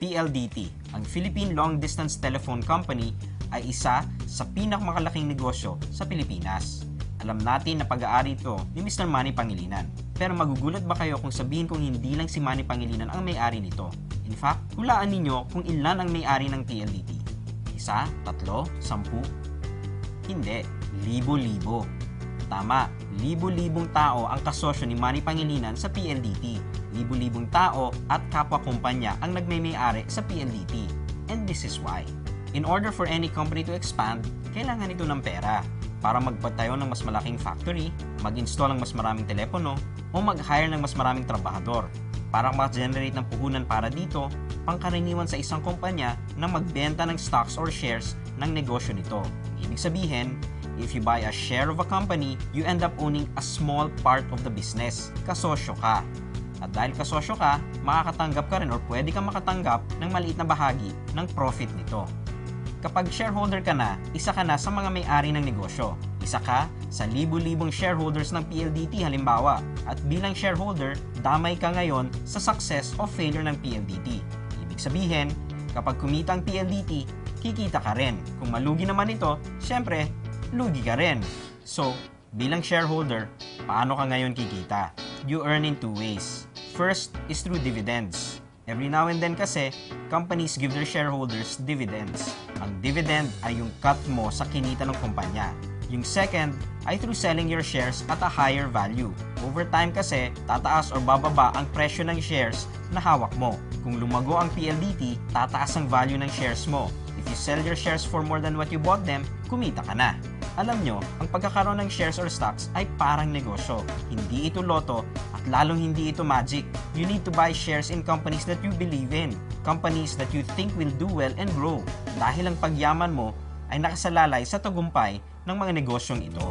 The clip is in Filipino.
PLDT, ang Philippine Long Distance Telephone Company, ay isa sa pinakamalaking negosyo sa Pilipinas. Alam natin na pag-aari ito ni Mr. Manny Pangilinan. Pero magugulat ba kayo kung sabihin kong hindi lang si Manny Pangilinan ang may-ari nito? In fact, hulaan ninyo kung ilan ang may-ari ng PLDT. 1, 3, 10? Hindi, libo-libo. Tama, libo-libong tao ang kasosyo ni Manny Pangilinan sa PLDT. Libo-libong tao at kapwa-kumpanya ang nagmay-ari sa PLDT. And this is why. In order for any company to expand, kailangan ito ng pera para magpatayo ng mas malaking factory, mag-install ng mas maraming telepono, o mag-hire ng mas maraming trabahador para mag-generate ng puhunan para dito, pangkaraniwan sa isang kumpanya na magbenta ng stocks or shares ng negosyo nito. Ibig sabihin, if you buy a share of a company, you end up owning a small part of the business. Kasosyo ka. At dahil kasosyo ka, makakatanggap ka rin or pwede kang makatanggap ng maliit na bahagi ng profit nito. Kapag shareholder ka na, isa ka na sa mga may-ari ng negosyo. Isa ka sa libu-libong shareholders ng PLDT halimbawa. At bilang shareholder, damay ka ngayon sa success o failure ng PLDT. Ibig sabihin, kapag kumita ang PLDT, kikita ka rin. Kung malugi naman ito, syempre, lugi ka rin. So, bilang shareholder, paano ka ngayon kikita? You earn in two ways. First is through dividends. Every now and then kasi, companies give their shareholders dividends. Ang dividend ay yung cut mo sa kinita ng kumpanya. Yung second ay through selling your shares at a higher value. Over time kasi, tataas or bababa ang presyo ng shares na hawak mo. Kung lumago ang PLDT, tataas ang value ng shares mo. If you sell your shares for more than what you bought them, kumita ka na. Alam nyo, ang pagkakaroon ng shares or stocks ay parang negosyo. Hindi ito loto at lalong hindi ito magic. You need to buy shares in companies that you believe in. Companies that you think will do well and grow. Dahil ang pagyaman mo ay nakasalalay sa tagumpay ng mga negosyong ito.